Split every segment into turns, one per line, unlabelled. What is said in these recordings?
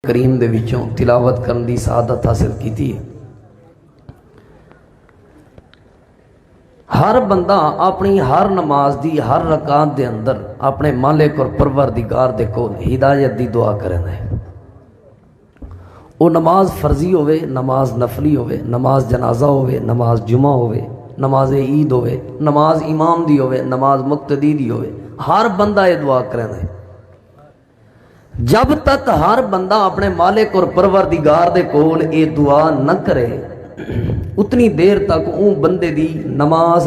کریم دے وچوں تلاوت کرن دی سعادت حاصل کیتی ہے۔ ہر بندہ اپنی ہر نماز دی ہر رکعت دے اندر اپنے مالک اور پروردگار دے کول ہدایت دی دعا کرنا ہے۔ وہ نماز فرضی ہوئے، نماز نفلی ہوئے، نماز جنازہ ہوئے، نماز جمعہ ہوئے، نماز عید ہوئے، نماز امام دی ہوئے، نماز مقتدی دی ہوئے، ہر بندہ یہ دعا کرنا ہے۔ جب تک ہر بندہ اپنے مالک اور پروردگار دے کول اے دعا نہ کرے اتنی دیر تک اون بندے دی نماز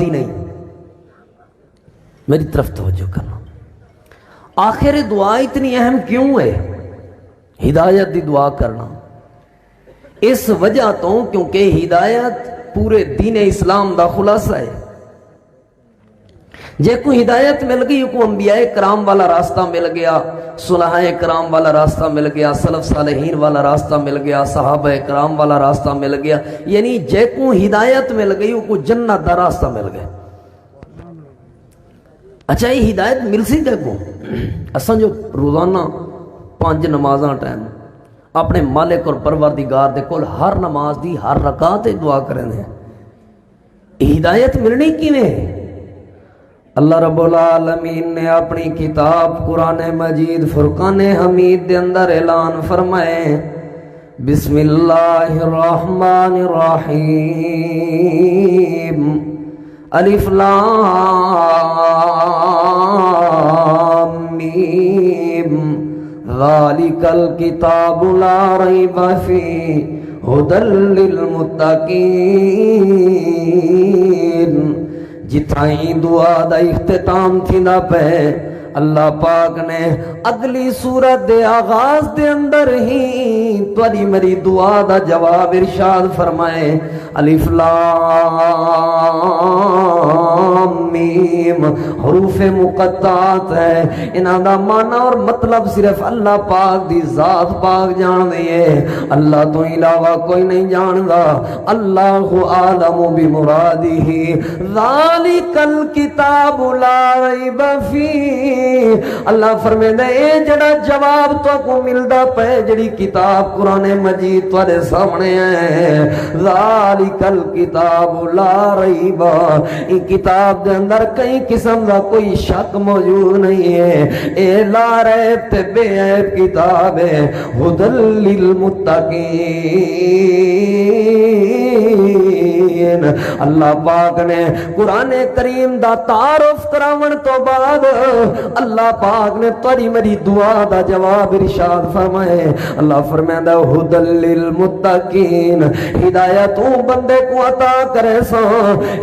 ہی نہیں۔ میری طرف توجہ کرنا، آخر دعا اتنی اہم کیوں ہے؟ ہدایت دی دعا کرنا اس وجہ تو کیونکہ ہدایت پورے دین اسلام دا خلاصہ ہے۔ جے کوئی ہدایت مل گئی، کو انبیاء کرام والا راستہ مل گیا، صلحاء کرام والا راستہ مل گیا، سلف صالحین والا راستہ مل گیا، صحابہ کرام والا راستہ مل گیا، یعنی جے کو ہدایت مل گئی کو جنت دا راستہ مل گیا۔ اچھا یہ ہدایت مل سی دے کو اساں جو روزانہ 5 نمازاں ٹائم اپنے مالک اور پروردگار دے کول ہر نماز دی ہر رکعت دعا کرنے ہیں، ہدایت ملنی کیویں؟ اللہ رب العالمین نے اپنی کتاب قرآن مجید فرقان حمید دے اندر اعلان فرمائے، بسم اللہ الرحمن الرحیم، الف لام میم، ذالک الکتاب لا ریب فیہ ھدی للمتقین۔ جتھائیں دعا دا اختتام تھی نہ پہ اللہ پاک نے اگلی سورت دے آغاز دے اندر ہی توری میری دعا دا جواب ارشاد فرمائے، الف لام میم، حروف مقطعات ہے، انہاں دا معنی اور مطلب صرف اللہ پاک دی ذات پاک جان دیئے، اللہ تو علاوہ کوئی نہیں جاندہ، اللہ عالم بمرادہ، ذالک الکتاب لا ریب فیہ۔ اللہ فرمیندہ اے جڑا جواب تو کو ملدا پے، جڑی کتاب قرآن مجید تواڈے سامنے ہے، ذالک الکتاب لا ریب، یہ کتاب دے اندر کئی قسم دا کوئی شک موجود نہیں ہے، اے لا ریب تے بے عیب کتاب ہے، ھدی للمتقین۔ اللہ پاک نے قرآن کریم دا تعارف کراون تو بعد اللہ پاک نے تاری میری دعا دا جواب ارشاد فرمائے، اللہ فرمائے ھدی للمتقین، ہدایت او بندے کو عطا کرے سو،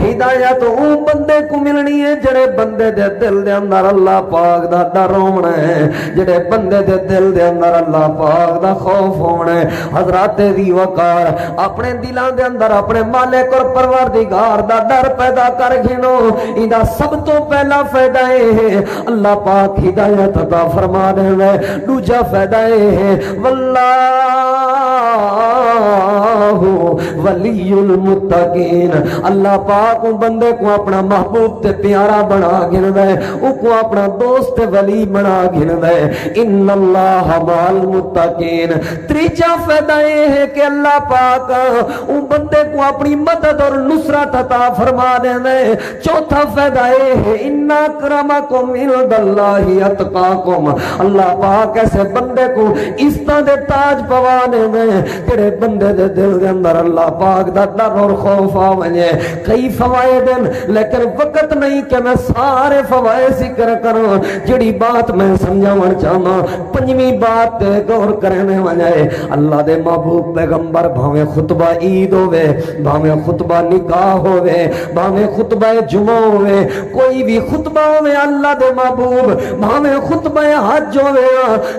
ہدایت او بندے کو ملنی ہے جڑے بندے دے دل دے اندر اللہ پاک دا ڈر ہونا ہے، جڑے بندے دے دل دے اندر اللہ پاک دا خوف ہونا ہے۔ حضرات دی وقار اپنے دلان دے اندر اپنے مالک اور پروردگار دا ڈر پیدا کر گھنو، ایدہ سب تو پہلا فائدہ ہے اللہ پاک ہدایت عطا فرما دے میں، دوجا فائدہ ہے واللہ ولی المتقین، اللہ پاک بندے کو اپنا محبوب تے پیارا بنا گن دے، او کو اپنا دوست ولی بنا گن دے، ان اللہ مع المتقین۔ تیجا فائدہ یہ ہے کہ اللہ پاک او بندے کو اپنی مدد اور نصرت عطا فرما دے دے۔ چوتھا فائدہ یہ ہے ان اکرمکم عند اللہ اتقاکم، اللہ پاک ایسے بندے کو اس طرح دے تاج پوانے میں تیرے بندے دے دل دے اندر اللہ پاک دا ڈر اور خوف آونے۔ کئی فوائد ہیں لیکن وقت نہیں کہ میں سارے فوائد ذکر کروں، جڑی بات میں سمجھاون چاہنا پنجویں بات تے غور کرنے وجائے، اللہ دے محبوب پیغمبر بھاویں خطبہ عید ہوئے، بھاویں خطبہ نکاح ہوئے، بھاویں خطبہ جمعہ ہوئے، کوئی بھی خطبہ ہوئے اللہ دے محبوب، بھاویں خطبہ حج ہوئے،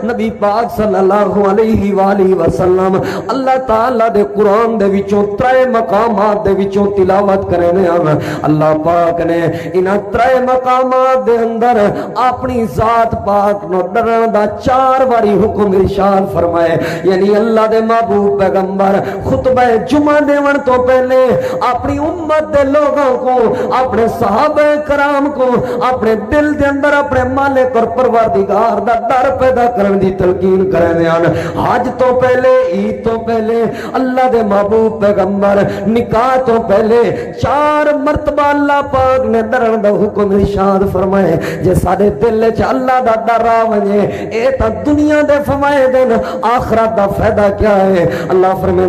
نبی پاک صلی اللہ علیہ وآلہ وسلم اللہ تعالیٰ دے قرآن دے وچوں ترے مقامات دے وچوں تلاوت کرنے ہیں اللہ پاک نے انہاں ترے مقامات دے اندر اپنی ذات پاک نو ڈرن دا 4 باری حکم ارشاد فرمائے یعنی اللہ دے محبوب پیغمبر خطبہ جمعہ دیون تو پہلے اپنی امت دے لوگوں کو اپنے صحابہ کرام کو اپنے دل دے اندر اپنے مالک اور پروردگار دا ڈر پیدا کرن دی تلقین کرنے ہیں حج تو پہلے عید تو پہلے اللہ دے محبوب پیغمبر نکاح تو پہلے 4 مرتبہ اللہ پاک نے ڈرن دا حکم ارشاد فرمائے جے سارے دل وچ اللہ دا ڈر آ ونجے اے تا دنیا دے فرمائے دین آخرت دا فائدہ کیا ہے اللہ فرمائے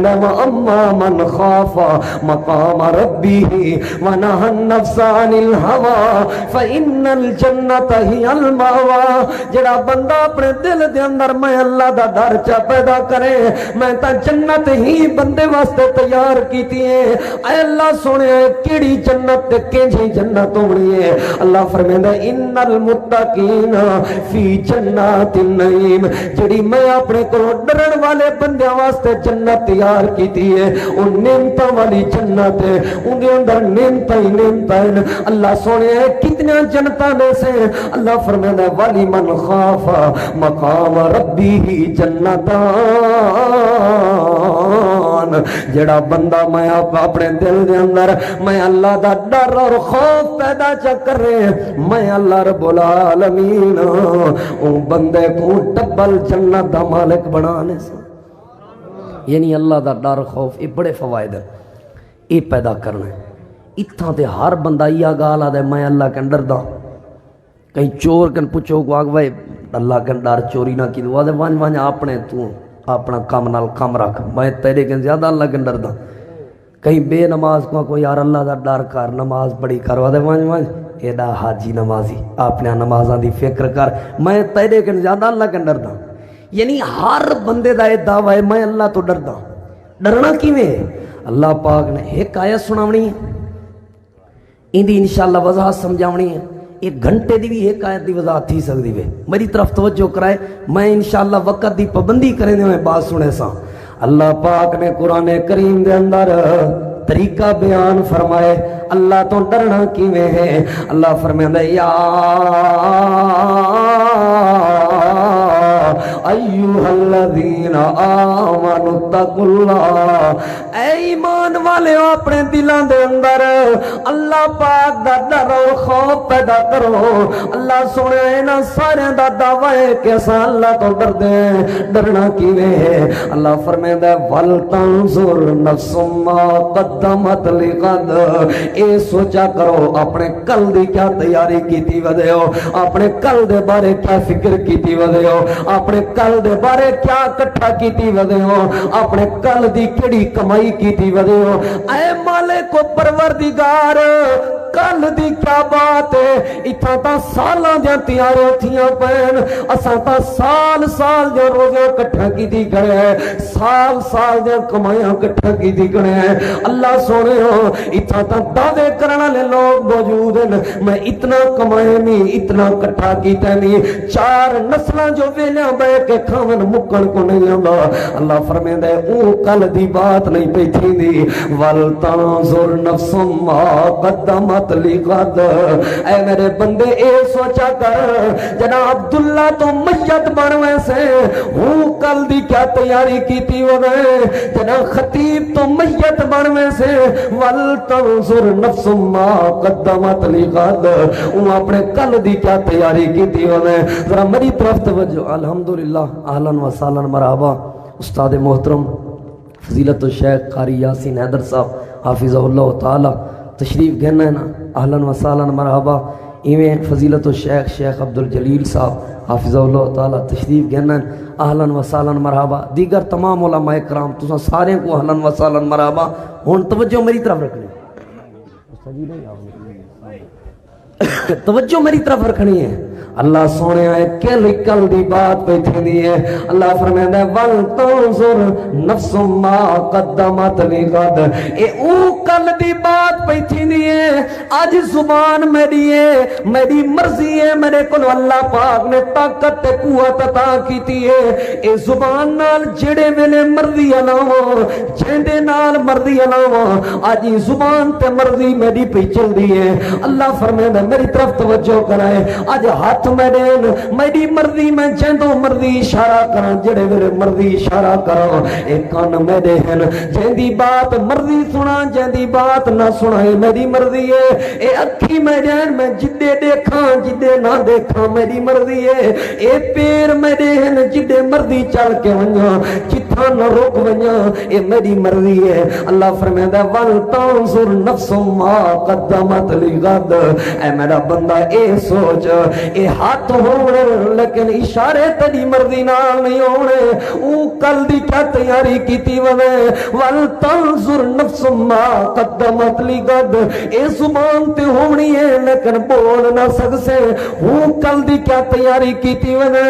اما من خاف مقام ربی ونہى النفس عن الهوى فإن الجنة هي المأوى جڑا بندہ اپنے دل دے اندر میں اللہ دا ڈر چا پیدا کرے میں تا جنت ہی بندے واسطے تیار کیتی ہے اے اللہ سونے کیڑی جنت تے کیجی جنت ہونی ہے اللہ فرمیندا ان المتقین فی جنات النعیم جڑی میں اپنے کو ڈرن والے بندیاں واسطے جنت تیار کیتی ہے ان نعمتاں والی جنت ہے ان دے اندر نعمتاں ہی نعمتاں اللہ سونے کتنا جنتاں نے سے اللہ فرمیندا والی من خاف مقام ربی جنتان جڑا بندہ میں اپنے دل دے اندر میں اللہ دا ڈر اور خوف پیدا کر رہے میں اللہ رب العالمین او بندے کو ڈبل جنت دا مالک بنانے سے یعنی اللہ دا ڈر خوف یہ بڑے فوائد ہیں یہ پیدا کرنا ہے اتھا تے ہر بندہ یہ گال آدھے میں اللہ کے ڈر دا کہیں چور کن پوچھو کو آگ بھائی اللہ کے ڈر چوری نہ کی دو آدھے وانج وانج اپنے تو اپنا کام نال کام رکھ میں تیرے کے زیادہ اللہ کے ڈر دا کہیں بے نماز کو یار اللہ دا ڈر کر نماز پڑھی کر آدھے وانج وانج ایڈا حاجی نمازی اپنے نمازاں دی فکر کر میں تیرے کے زیادہ اللہ کے ڈر دا یعنی ہر بندے دا یہ دعویٰ ہے میں اللہ تو ڈر دا ڈرنا کیویں اللہ پاک نے ایک آیت سناونی ہے ان دی انشاءاللہ وضاحت سمجھاونی ہے 1 گھنٹے دی بھی ایک آیت دی وضاحت تھی سکتی ہے میری طرف توجہ کرائے میں انشاءاللہ وقت دی پابندی کرنے دے میں بات سنے سا اللہ پاک نے قرآن کریم دے اندر طریقہ بیان فرمائے اللہ تو ڈرنا کیویں ہے اللہ فرمائے یا ایوہ الذین آمنوا اتقوا اللہ اے ایمان والے اپنے دلان دے اندر اللہ پاک دا ڈر اور خوف پیدا کرو اللہ سنے نا سارے دا دعویٰ ہے کہ اسا اللہ تو ڈر دے ڈرنا کیویں ہے اللہ فرمائے وَلْتَنْظُرْ نَفْسٌ مَا قَدَّمَتْ لِغَدٍ اے سوچا کرو اپنے کل دی کیا تیاری کیتی ودے ہو اپنے کل دے بارے کیا فکر کیتی ودے ہو اپنے کل دے بارے کیا کٹھا کیتی ودے ہو اپنے کل دی کیڑی کمائی کیتی ودے ہو اے مالک و پروردگار کل دی کیا بات ہے اتھا تا سالاں دیاں تیارے تھیاں پین اساں تا سال سال دیاں روزیاں کٹھا کیتی گھڑے ہیں سال دیاں کمائیاں کٹھا کیتی گھڑے ہیں اللہ سونے ہو اتھا تا دعوے کرنا لے لوگ موجود ہیں میں اتنا کمائے نہیں اتنا کٹھا کیتا نہیں 4 نسلاں جو ویلیاں بے کے کھاون مکن کو نہیں اللہ اللہ فرمائے دے او کل دی بات نہیں پہ تھی دی وَلْتَنْظُرْ نَفْسٌ مَا قَدَّمَتْ لِغَدٍ اے میرے بندے اے سوچا کر جناب عبداللہ تو میت بنوے سے ہوں کل دی کیا تیاری کیتی ہوئے جناب خطیب تو میت بنوے سے وَلْتَنْظُرْ نَفْسٌ مَا قَدَّمَتْ لِغَدٍ ہوں اپنے کل دی کیا تیاری کیتی ہوئے ذرا میری طرف توجہ الحمدللہ اہلاً و سالاً مرحبا استاد محترم فضیلت الشیخ قاری یاسین حیدر صاحب حافظہ اللہ تعالی تشریف گھنا ہے نا اہلاً و سالاً مرحبا ایویں فضیلت الشیخ شیخ عبدالجلیل صاحب حافظہ اللہ تعالی تشریف گھنا ہے اہلاً و سالاً مرحبا دیگر تمام علماء کرام تو سارے کو اہلاً و سالاً مرحبا ہون توجہ میری طرف رکھنے توجہ میری طرف رکھنی ہے. اللہ سونے کل دی بات پہ تھی ہے. اللہ فرمائندا ہے ول تنظر نفس ما قدمت لغد. اے او کل دی بات پہ تھی ہے. اج زبان میری ہے, میری مرضی ہے, میرے کو اللہ پاک نے طاقت تے قوت عطا کیتی ہے. اے زبان نال جڑے ویلے مرضی الاواں, جیندے نال مرضی الاواں, اج زبان تے مرضی میری پہ چل دی ہے. اللہ فرمائندا میری طرف توجہ کرائے. اج ہاتھ میری مرضی, میں جیندو مرضی اشارہ کراں, جڑے میرے مرضی اشارہ کراں. اے کان میرے ہیں, جیندی بات مرضی سنا, جیندی بات نہ سنا, میری مرضی ہے. اے اکھی میرے ہیں, میں جدے دیکھاں جدے نہ دیکھاں میری مرضی ہے. اے پیر میرے ہیں, جدے مرضی چل کے ونجاں جتھاں نہ رک ونجاں, اے میری مرضی ہے. اللہ فرمائندا ول تنظر نفس ما قدمت لغد. اے میرا بندہ اے سوچ, اے ہاتھ ہونے لیکن اشارے تیری مرضی نال نہیں ہونے. او کل دی کیا تیاری کیتی وے. ول تنظر نفس ما قدمت لغد. اے زبان تے ہونی ہے لیکن بول نہ سکسے. او کل دی کیا تیاری کیتی وے.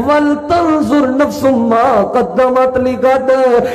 ول تنظر نفس ما قدمت لغد.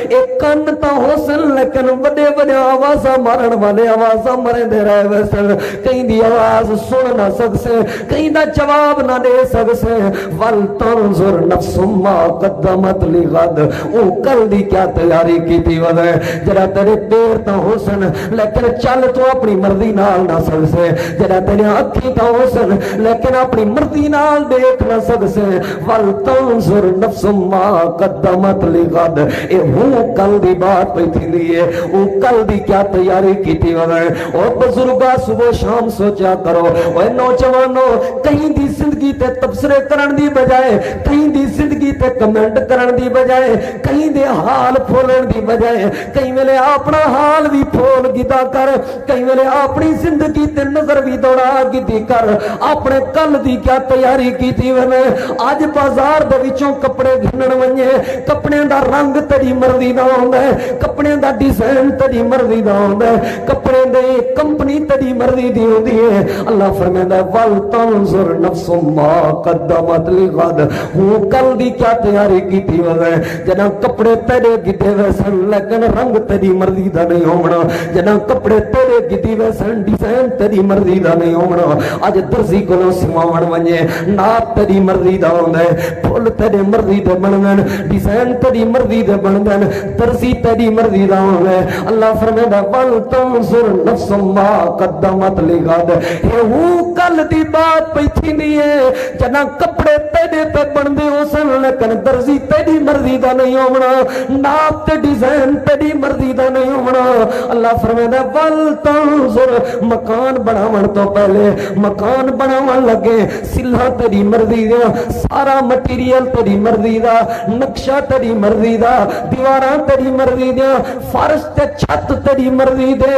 اے کن تا حسن لیکن بڑے بڑے آوازاں مارن والے آوازاں مرے دے رہے ویسن. کہیں دی آواز سن نہ سکسے, کہیں دا جواب نہ دے سکسے. ول تنظر نفس ما قدمت لغد. او کل دی کیا تیاری کیتی وے. جڑا تیرے پیر تا حسن لیکن چل تو اپنی مرضی نال نہ سکسے. جڑا تیرے اکھی تا حسن لیکن اپنی مرضی نال دیکھ نہ سکسے. ول تنظر نفس ما قدمت لغد. اے ہوں کل دی بات پہ تھی ہے. او کل دی کیا تیاری کیتی وے. او بزرگا صبح شام سوچا کرو. او نوجوانو, کہیں دی زندگی تے تبصرے کرن دی بجائے, کہیں دی زندگی تے کمنٹ کرن دی بجائے, کہیں دے حال پھولن دی بجائے, کہیں ویلے اپنا حال بھی پھول گدا کر, کہیں ویلے اپنی زندگی تے نظر بھی دوڑا گدی کر. اپنے کل دی کیا تیاری کیتی وے. اج بازار دے وچوں کپڑے گھنن ونجے, کپڑے دا رنگ تیری مرضی دا ہوندا ہے, کپڑے دا ڈیزائن تیری مرضی دا ہوندا ہے, کپڑے دے کمپنی تیری مرضی دی ہوندی ہے. اللہ فرمائندا ہے ول تنظر نفس ما قدمت لغد. وہ کل دی کیا تیاری کیتی وے. جنا کپڑے تیرے گدے ویسن لیکن رنگ تیری مرضی دا نہیں ہونا. جنا کپڑے تیرے گدی ویسن ڈیزائن تیری مرضی دا نہیں ہونا. اج درزی کولوں سواون ونجے, ناپ تیری مرضی دا ہوندا ہے, پھل تیری مرضی دے بنن, ڈیزائن تیری مرضی دے بنن, درزی تیری مرضی دا ہوندا ہے. اللہ فرمائندا ول تنظر نفس ما قدمت لغد. اے وہ کل دی بات پئی تھی ہے. جنا کپڑے تیرے پہ بندے ہو سن لیکن درزی تیری مرضی دا نہیں ہونا, ناپ تے ڈیزائن تیری مرضی دا نہیں ہونا. اللہ فرمائندا ول تنظر, مکان بناون تو پہلے مکان بناون لگے سلھاں تیری مرضی دا, سارا مٹیریل تیری مرضی دا, نقشہ تیری مرضی دا, دیواراں تیری مرضی دا, فرش تے چھت تیری مرضی دے,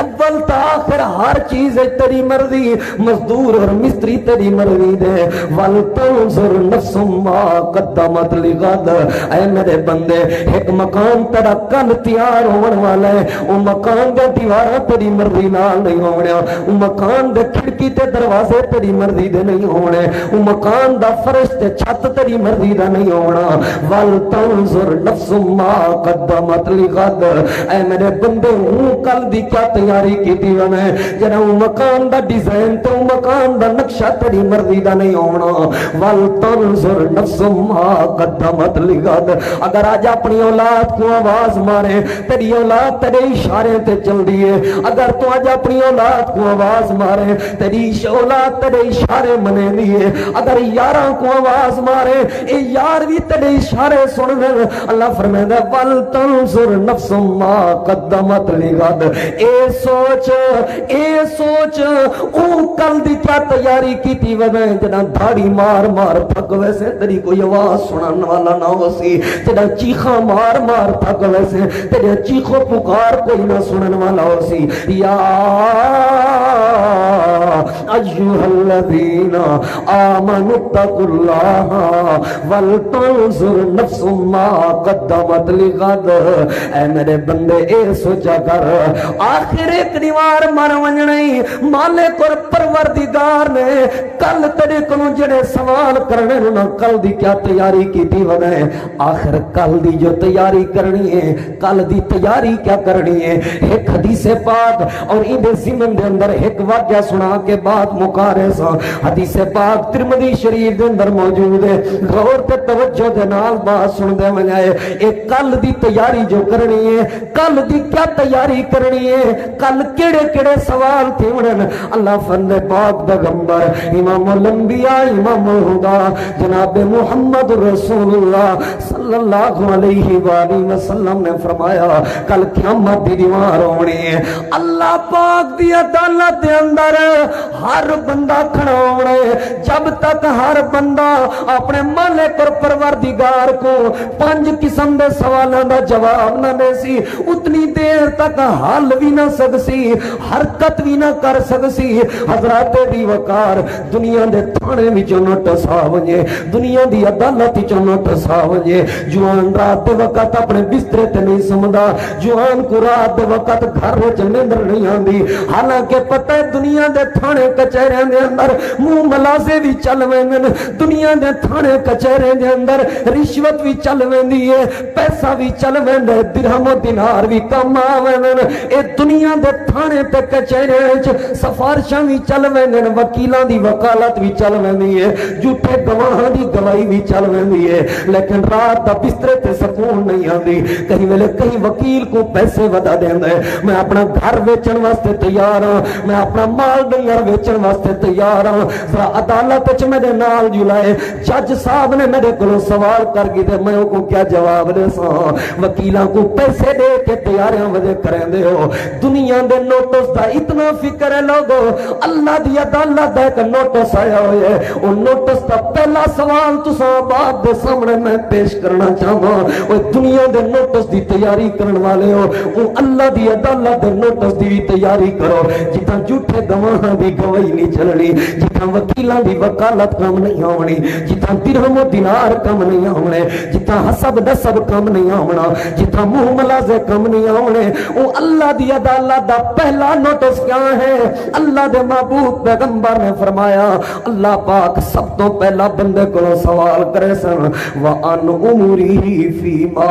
اول تا آخر ہر چیز تیری مرضی, مزدور اور مستری تیری مرضی دے. ول تنظر نفس ما قدمت لغد. اے میرے بندے, ایک مکان تیرا کل تیار ہون والا ہے. او مکان دے دیواراں تیری مرضی نال نہیں ہونے, او مکان دے کھڑکی تے دروازے تیری مرضی دے نہیں ہونے, او مکان دا فرش تے چھت تیری مرضی دا نہیں ہونا. ول تنظر نفس ما قدمت لغد. اے میرے بندے, ہوں کل دی کیا تیاری کیتی وے. جنا او مکان دا ڈیزائن تے او مکان دا نقشہ تیری مرضی دا نہیں ہونا. ول تنظر نفس ما قدمت لغد. اگر آج اپنی اولاد کو آواز مارے, تیری اولاد تیرے اشارے تے چل دیے. اگر تو آج اپنی اولاد کو آواز مارے, تیری اولاد تیرے اشارے منے دیے. اگر یاراں کو آواز مارے, اے یار بھی تیرے اشارے سن لیں. اللہ فرمائندا ول تنظر نفس ما قدمت لغد. اے سوچ, اے سوچ, او کل دی کیا تیاری کیتی وے. جنا دھاڑی مار مار تھک ویسے تیری کوئی آواز سنن والا نہ ہو سی. جنا چیخاں مار مار تھک ویسے تیرے چیخو پکار کوئی نہ سنن والا ہو سی. یا ایھا الذین آمنوا اتقوا اللہ ولتنظر نفس ما قدمت لغد، اے میرے بندے اے سوچا کر آخر ایک دیوار مر ونجنی مالک اور پروردگار نے کل تیرے کو جڑے سوال کرنے نہ کل دی کیا تیاری کی تھی ونے آخر کل دی جو تیاری کرنی ہے کل دی تیاری کیا کرنی ہے ایک حدیث پاک اور ان دے زمن دے اندر ایک واقعہ سنا کے بعد مکارے سا حدیث پاک ترمذی شریف دے اندر موجود ہے غور تے توجہ دے نال بات سن دے منجائے ایک کل دی تیاری جو کرنی ہے کل دی کیا تیاری کرنی ہے کل کیڑے کیڑے سوال تھے ونن اللہ فرمائے پاک پیغمبر امام الانبیاء امام الہدا جناب محمد رسول اللہ صلی اللہ علیہ وآلہ وسلم نے فرمایا کل قیامت دی دیوار ہونی ہے اللہ پاک دی عدالت دے اندر ہر بندہ کھڑا ہونا ہے جب تک ہر بندہ اپنے مالک اور پروردگار کو 5 قسم دے سوالاں دا جواب نہ دے سی اتنی دیر تک حل بھی نہ سکسی حرکت بھی نہ کر سکسی حضرات دی وقار دنیا دے تھانے وچوں ٹسا ونجے دنیا دی عدالت وچوں ٹسا ونجے جوان رات دے وقت اپنے بسترے تے نہیں سمدا جوان کو رات دے وقت گھر وچ نیندر نہیں آندی حالانکہ پتہ ہے دنیا دے تھانے کچہریاں دے اندر منہ ملازے بھی چل ویندن دنیا دے تھانے کچہریاں دے اندر رشوت بھی چل ویندی ہے پیسہ بھی چل ویندا ہے درہم و دینار بھی کم آ ویندن اے دنیا دے تھانے تے کچہریاں وچ سفارشاں بھی چل ویندن وکیلاں دی وکالت بھی چل ویندی ہے جھوٹے گواہاں دی گواہی بھی چل ویندی ہے لیکن رات دا بسترے تے سکون نہیں آندی کہیں ویلے کہیں وکیل کو پیسے ودا دیندا ہے میں اپنا گھر ویچن واسطے تیار ہاں میں اپنا مال ڈنگر ویچن واسطے تیار ہاں ذرا عدالت وچ میرے نال جلائے جج صاحب نے میرے کو سوال کر کے تے میں کو کیا جواب دے سا وکیلاں کو پیسے دے کے تیاریاں وجے کریندے ہو دنیا دے نوٹس دا اتنا فکر ہے لوگو اللہ دی عدالت دا ایک نوٹس آیا ہوئے او نوٹس دا پہلا سوال تساں باپ دے سامنے میں پیش کرنا چاہواں او دنیا دے نوٹس دی تیاری کرن والے ہو او اللہ دی عدالت دے نوٹس دی تیاری کرو جتنا جھوٹے گواہاں دی گواہی نہیں چلنی جتنا وکیلاں دی وکالت کم نہیں ہونی جتنا درہم و دینار کم نہیں ہونے جتنا حسب نسب کم نہیں ہونا جتنا منہ ملازے کم نہیں ہونے او اللہ دی عدالت دا پہلا نوٹس کیا ہے اللہ دے محبوب پیغمبر نے فرمایا اللہ پاک سب تو پہلا بندے کو سوال کرے سن وَأَنْ عُمُرِهِ فِيمَا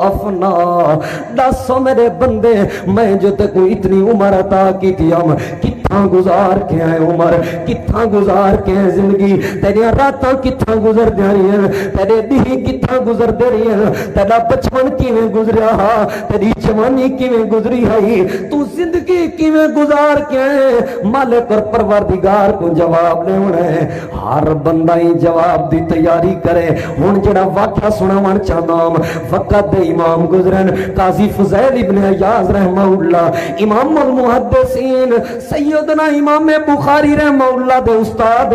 أَفْنَا دسو میرے بندے میں جو تے کوئی اتنی عمر عطا کی تھی ہم کتھاں گزار کے آئے عمر کتھاں گزار کے ہیں زندگی تیری راتاں کتھاں گزر دے رہی ہیں تیرے دہی کتھاں گزر دے رہی ہیں تیرا بچپن کیویں گزریا تیری جوانی کیویں گزری ہے تو زندگی کیویں گزار کے آئے مالک اور پروردگار کو جواب دے ہونا ہے ہر بندہ ہی جواب دی تیاری کرے ہن جڑا واقعہ سناون چاہنا وقت دے امام گزرن قاضی فضیل ابن عیاض رحمہ اللہ امام المحدثین سیدنا امام بخاری رحمہ اللہ دے استاد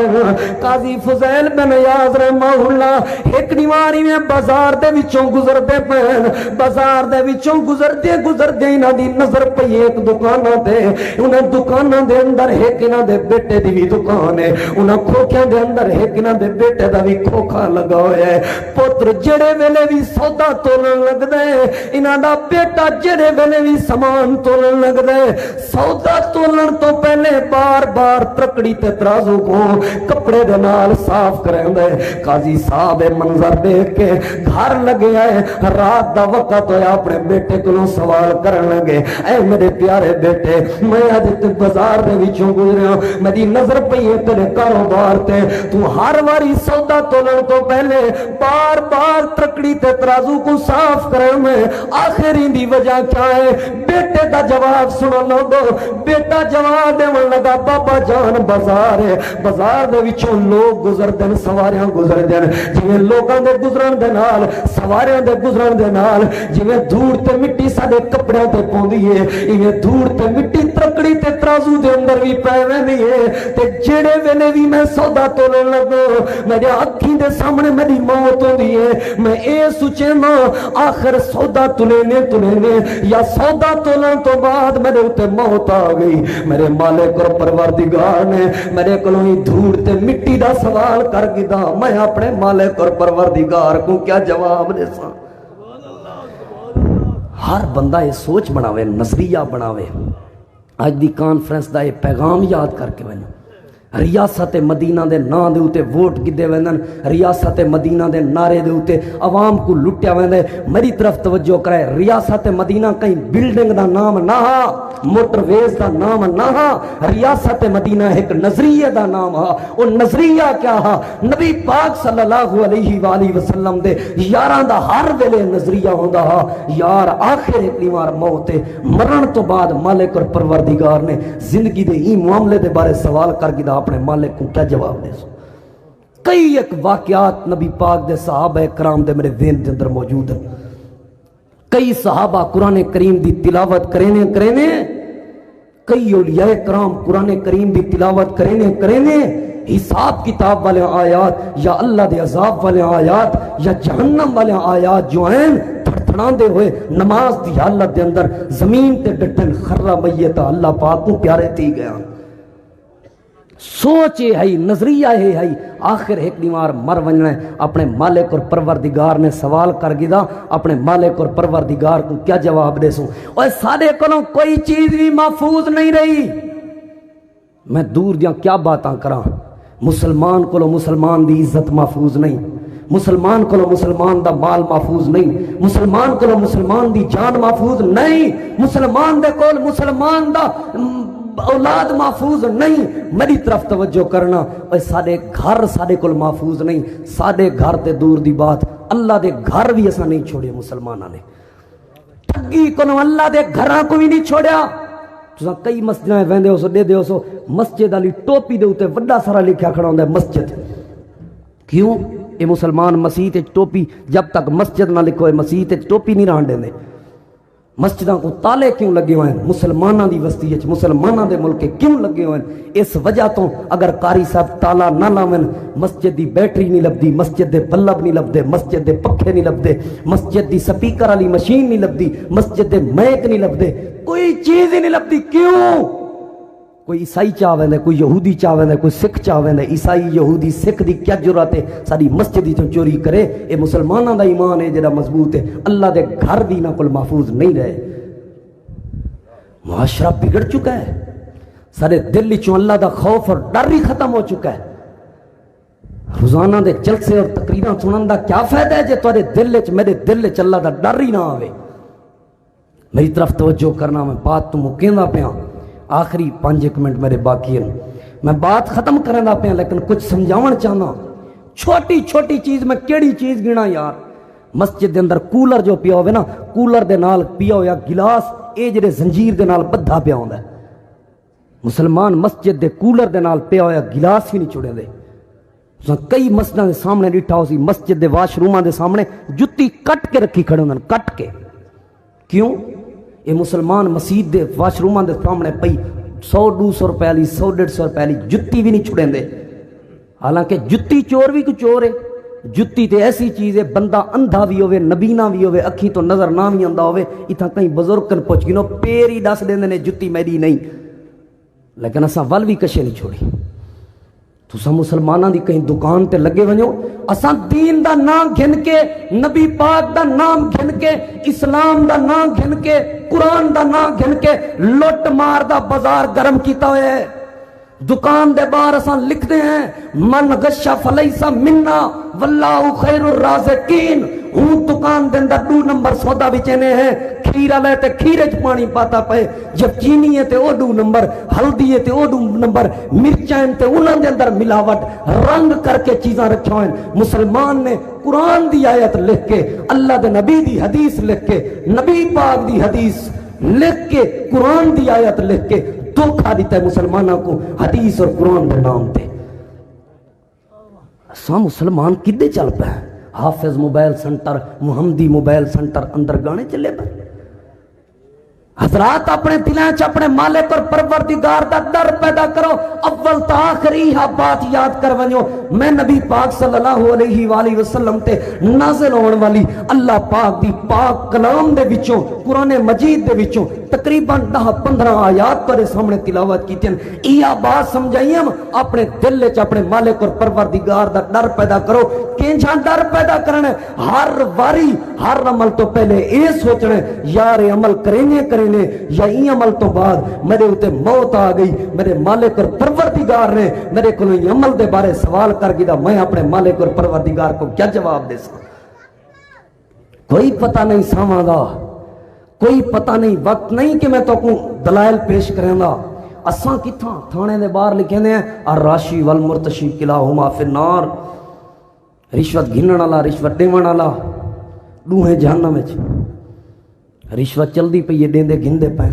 قاضی فضیل بن عیاض رحمہ اللہ ایک دیواری میں بازار دے وچوں گزردے پین بازار دے وچوں گزردے انہاں دی نظر پئی ایک دکاناں تے انہاں دکاناں دے اندر ایک انہاں دے بیٹے دی بھی دکان ہے انہاں کھوکھیاں دے اندر ایک انہاں دے بیٹے دا بھی کھوکھا لگا ہویا ہے پتر جڑے ویلے بھی سودا تولن لگدا ہے انہاں دا بیٹا جڑے ویلے بھی سامان تولن لگدا ہے سودا تولن تو پہلے بار بار ترکڑی تے ترازو کو کپڑے دے نال صاف کریندا ہے قاضی صاحب منظر دیکھ کے گھر لگے آئے رات دا وقت ہویا اپنے بیٹے کو سوال کرن لگے اے میرے پیارے بیٹے میں اج تے بازار دے وچوں گزریا میری نظر پئی ہے تیرے کاروبار تے تو ہر واری سودا تولن تو پہلے بار بار ترکڑی تے ترازو کو صاف کرن میں آخری دی وجہ کیا ہے بیٹے دا جواب سنو لوگو بیٹا جواب دیون لگا بابا جان بازار ہے بازار دے وچوں لوگ گزر دن سواریاں گزر دن جویں لوکاں دے گزرن دے نال سواریاں دے گزرن دے نال جویں دھوڑ تے مٹی ساڈے کپڑیاں تے پوندی ہے ایویں دھوڑ تے مٹی ترکڑی تکڑی تے ترازو دے اندر بھی پے ویندی ہے تے جڑے ویلے بھی میں سودا تولن لگا میرے اکھیں دے سامنے میری موت ہوندی ہے میں اے سوچنا آخر سودا تلینے یا سودا تولن تو بعد میرے اوتے موت آ گئی میرے مالک اور پروردگار نے میرے کولوں ہی دھوڑ تے مٹی دا سوال کر گدا میں اپنے مالک اور پروردگار کو کیا جواب دے ساں ہر بندہ یہ سوچ بناوے نظریہ بناوے آج دی کانفرنس دا یہ پیغام یاد کر کے بنو ریاست مدینہ دے نا دے ہوتے ووٹ گدے ویندن ریاست مدینہ دے نعرے دے ہوتے عوام کو لٹیا ویندے میری طرف توجہ کرے ریاست مدینہ کہیں بلڈنگ دا نام نہ موٹر ویز دا نام نہ ریاست مدینہ ایک نظریہ دا نام وہ نظریہ کیا نبی پاک صلی اللہ علیہ وآلہ وسلم دے یاراں دا ہر ویلے نظریہ ہوندا یار آخر ایک دیوار موت مرن تو بعد مالک اور پروردگار نے زندگی دے ہی معاملے دے بارے سوال کر گدا اپنے مالک کو کیا جواب دے سو کئی ایک واقعات نبی پاک دے صحابہ کرام دے میرے ذہن دے اندر موجود ہیں کئی صحابہ قرآن کریم دی تلاوت کرینے کئی اولیاء کرام قرآن کریم دی تلاوت کرینے حساب کتاب والے آیات یا اللہ دے عذاب والے آیات یا جہنم والے آیات جو ہیں تھڑتھڑان دے ہوئے نماز دی حالت دے اندر زمین تے ڈٹن خرہ میتا اللہ پاک کو پیارے تھی گیا سوچ ہے نظریہ ہے آخر ایک دیوار مر ونجنا ہے اپنے مالک اور پروردگار نے سوال کر گدا اپنے مالک اور پروردگار کو کیا جواب دے سوں اور سارے کلوں کوئی چیز بھی محفوظ نہیں رہی میں دور دیاں کیا باتاں کراں مسلمان کو مسلمان دی عزت محفوظ نہیں مسلمان کو مسلمان دا مال محفوظ نہیں مسلمان کو مسلمان دی جان محفوظ نہیں مسلمان دے کول مسلمان دا اولاد محفوظ نہیں میری طرف توجہ کرنا اور سارے گھر سارے کل محفوظ نہیں سارے گھر تے دور دی بات اللہ دے گھر بھی ایسا نہیں چھوڑے مسلمانہ نے ٹھگی کو اللہ دے گھراں کو بھی نہیں چھوڑیا تو کئی مسجدیں ویندے ہو سو دے دے ہو سو مسجد علی ٹوپی دے ہوتے وڈا سارا لکھیا کھڑا ہوندہ ہے مسجد کیوں اے مسلمان مسیح تے ٹوپی جب تک مسجد نہ لکھو ہے مسیح تے ٹوپی نہیں رہن دے مسجدوں کو تالے کیوں لگے ہوئے ہیں مسلمانہ دی وسطی ہے مسلمانہ دے ملک کیوں لگے ہوئے ہیں اس وجہ تو اگر قاری صاحب تالا نہ لاویں مسجد دی بیٹری نہیں لبدی مسجد دے بلب نہیں لبدے مسجد دے پکھے نہیں لبدے مسجد دی سپیکر والی مشین نہیں لبدی مسجد دے میک نہیں لبدے کوئی چیز ہی نہیں لبدی کیوں کوئی عیسائی چاہویں دے کوئی یہودی چاہویں دے کوئی سکھ چاہویں دے عیسائی یہودی سکھ دی کیا جرات ہے ساری مسجد دی چوری کرے اے مسلمانوں دا ایمان ہے جڑا مضبوط ہے اللہ دے گھر دی نہ کل محفوظ نہیں رہے معاشرہ بگڑ چکا ہے سارے دل چوں اللہ دا خوف اور ڈر ہی ختم ہو چکا ہے روزانہ دے جلسے اور تقریراں سنن دا کیا فائدہ ہے جے تواڈے دل وچ میرے دل وچ اللہ دا ڈر ہی نہ آوے میری طرف توجہ کرنا میں بات تو مکیندا پیاں آخری 5 منٹ میرے باقی ہیں میں بات ختم کرنا پیا لیکن کچھ سمجھاون چاہنا چھوٹی چھوٹی چیز میں کیڑی چیز گنا یار مسجد دے اندر کولر جو پیا ہوئے نا کولر دے نال پیا ہویا گلاس اے جڑے زنجیر دے نال بدھا پیا ہوندا ہے مسلمان مسجد دے کولر دے نال پیا ہویا گلاس ہی نہیں چھوڑے دے کئی مسجداں دے سامنے ڈٹھا ہو سی مسجد دے واش روماں دے سامنے جتی کٹ کے رکھی کھڑے ہوندے کٹ کے کیوں یہ مسلمان مسجد دے واش روماں دے سامنے پئی 100-200 روپے والی 100-150 روپے والی جتی بھی نہیں چھڑیں دے حالانکہ جتی چور بھی کو چور ہے جتی تے ایسی چیز ہے بندہ اندھا بھی ہوئے نبینا بھی ہوئے اکھی تو نظر نہ بھی اندھا ہوئے اتھا کہیں بزرگ کن پہنچ گئے پیر ہی دس دیندے نے جتی میری نہیں لیکن اساں ول بھی کشے نہیں چھوڑی تو سا مسلمانہ دی کہیں دکان تے لگے ونجو اساں دین دا نام گھن کے نبی پاک دا نام گھن کے اسلام دا نام گھن کے قرآن دا نام گھن کے لوٹ مار دا بازار گرم کیتا ہوئے ہے دکان دے باہر اساں لکھ دے ہیں من غشا فلیسا منا واللہ خیر الرازقین ہوں دکان دے اندر 2 نمبر سودا بچینے ہیں کھیرہ لے تے کھیرے چ پانی پاتا پے جب چینی ہے تے او 2 نمبر ہلدی ہے تے او 2 نمبر مرچائیں تے انہاں دے اندر ملاوٹ رنگ کر کے چیزاں رکھا ہوئے مسلمان نے قرآن دی آیت لکھ کے اللہ دے نبی دی حدیث لکھ کے نبی پاک دی حدیث لکھ کے قرآن دی آیت لکھ کے دھوکھا دیتا ہے مسلمانوں کو حدیث اور قرآن دے نام تے سا مسلمان کدے چل پہ ہیں حافظ موبائل سنٹر محمدی موبائل سنٹر اندر گانے چلے پہ حضرات اپنے دلیں چ اپنے مالک اور پروردگار دا ڈر پیدا کرو. اول تا آخری بات یاد کر ونجو. میں نبی پاک صلی اللہ علیہ وآلہ وسلم تے نازل ہون والی اللہ پاک دی پاک کلام دے وچوں قرآن مجید دے وچوں تقریباً 10-15 آیات پر سامنے تلاوت کی تین. یہ بات سمجھائیں اپنے دل چ اپنے مالک اور پروردگار دا ڈر پیدا کرو. کینجا ڈر پیدا کرنا ہے؟ ہر واری ہر عمل تو پہلے یہ سوچنا ہے یار عمل کریں یا این عمل تو بعد میرے ہوتے موت آ گئی, میرے مالک اور پروردگار نے میرے کو یہ عمل دے بارے سوال کر گیا, میں اپنے مالک اور پروردگار کو کیا جواب دے سا؟ کوئی پتہ نہیں ساواں دا, کوئی پتہ نہیں, وقت نہیں کہ میں تو کو دلائل پیش کریں گا. اساں کتھاں تھانے دے باہر لکھے ہیں الراشی والمرتشی کلاہما فی النار. رشوت گھنن والا رشوت دیون والا دوہیں جہنم وچ. رشوت چلدی پئی دیندے گھندے پے.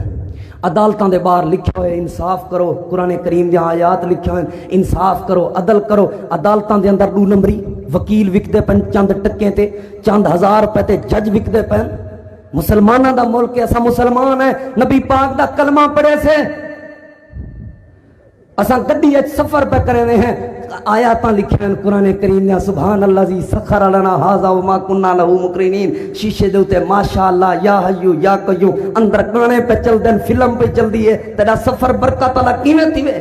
عدالتاں دے باہر لکھیا ہوئے انصاف کرو, قرآن کریم دی آیات لکھیا ہوئے انصاف کرو, عدل کرو. عدالتاں دے اندر 2 نمبری وکیل وکدے پن چند ٹکے تے, چند ہزار روپے تے جج وکدے پن. مسلماناں دا ملک ہے, اساں مسلمان ہے, نبی پاک دا کلمہ پڑھے سے اساں گڈی وچ سفر پہ کرنے ہیں, آیاتاں لکھیں قرآن کریم نے سبحان الذی سخر لنا ھذا وما كنا له مقرنین. شیشے دے اوتے ماشاءاللہ یا حیو یا قیوم اندر گانے پہ چل دین, فلم پہ چل دی ہے, تیرا سفر برکت والا کیویں تھیوے؟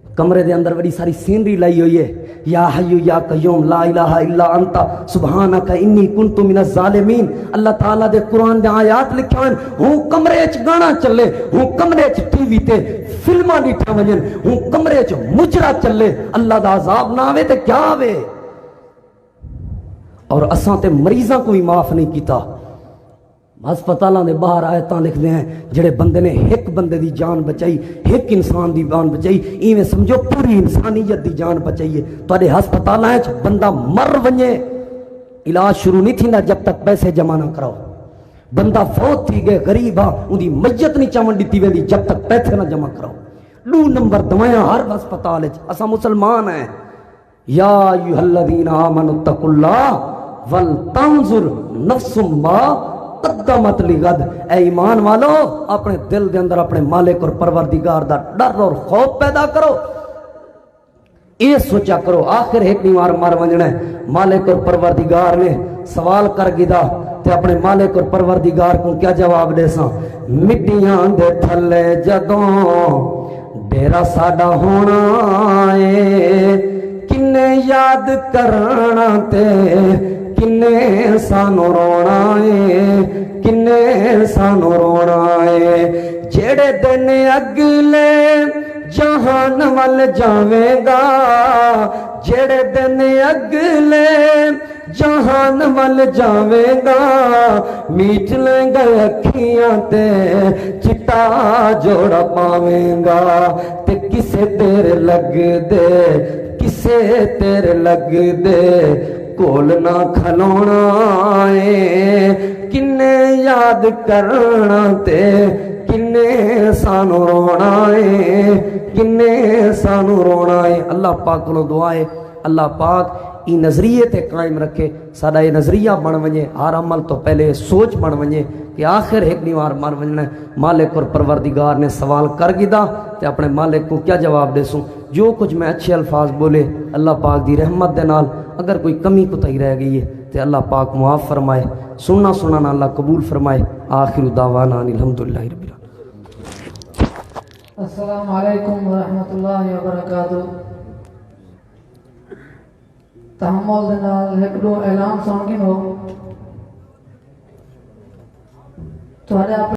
کمرے دے اندر بڑی ساری سینری لائی ہوئی ہے, یا حیو یا قیوم لا الہ الا انت سبحانک انی کنت من الظالمین. اللہ تعالیٰ دے قرآن دے آیات لکھے ہوئے, ہوں کمرے چ گانا چلے, ہوں کمرے چ ٹی وی تے فلماں ڈٹھا ونجن, ہوں کمرے چ مجرا چلے, اللہ دا عذاب نہ آوے تے کیا آوے؟ اور اساں تے مریضاں کو بھی معاف نہیں کیتا. ہسپتالاں دے باہر آیتاں لکھ دے ہیں جڑے بندے نے ایک بندے دی جان بچائی, ایک انسان دی جان بچائی, ایویں سمجھو پوری انسانیت دی جان بچائی ہے. تواڈے ہسپتالاں وچ بندہ مر ونجے علاج شروع نہیں تھیندا جب تک پیسے جمع نہ کراؤ. بندہ فوت تھی گئے غریب ہاں, اودی میت نہیں چاون دتی ویندی جب تک پیسے نہ جمع کراؤ. 2 نمبر دوائیاں ہر ہسپتال وچ. اساں مسلمان ہیں. یا ایھا الذین آمنوا اتقوا اللہ ولتنظر نفس ما قدمت لغد. اے ایمان والو اپنے دل دے اندر اپنے مالک اور پروردگار دا ڈر اور خوف پیدا کرو. یہ سوچا کرو آخر ایک نیوار مار ونجنا ہے. مالک اور پروردگار نے سوال کر گدا تے اپنے مالک اور پروردگار کو کیا جواب دے سا؟ مٹیاں دے تھلے جدوں ڈیرا ساڈا ہونا ہے, کنے یاد کرنا تے کنے سانو رونا ہے, کنے سانو رونا ہے. جڑے دن اگلے جہان وال جاویں گا, جڑے دن اگلے جہان وال جاویں گا, میٹ لیں گے اکھیاں تے چٹا جوڑا پاویں گا. تے کسے تیرے لگ دے, کسے تیرے لگ دے کول نہ کھلونا ہے, کنے یاد کرنا تے کنے سانو رونا ہے, کنے سانو رونا ہے. اللہ پاک کو دعا ہے اللہ پاک ای نظریے تے قائم رکھے, ساڈا یہ نظریہ بن ونجے, ہر عمل تو پہلے سوچ بن ونجے کہ آخر ایک نیوار مر ونجنا ہے. مالک اور پروردگار نے سوال کر گدا تے اپنے مالک کو کیا جواب دے سوں؟ جو کچھ میں اچھے الفاظ بولے اللہ پاک دی رحمت دے نال, اگر کوئی کمی کوتاہی رہ گئی ہے تے اللہ پاک معاف فرمائے, سننا سننا اللہ قبول فرمائے. آخر دعوانا الحمدللہ رب العالمین.
السلام علیکم ورحمۃ اللہ وبرکاتہ. تحمل دے نال ایک دو اعلان سن گنو. تواڈے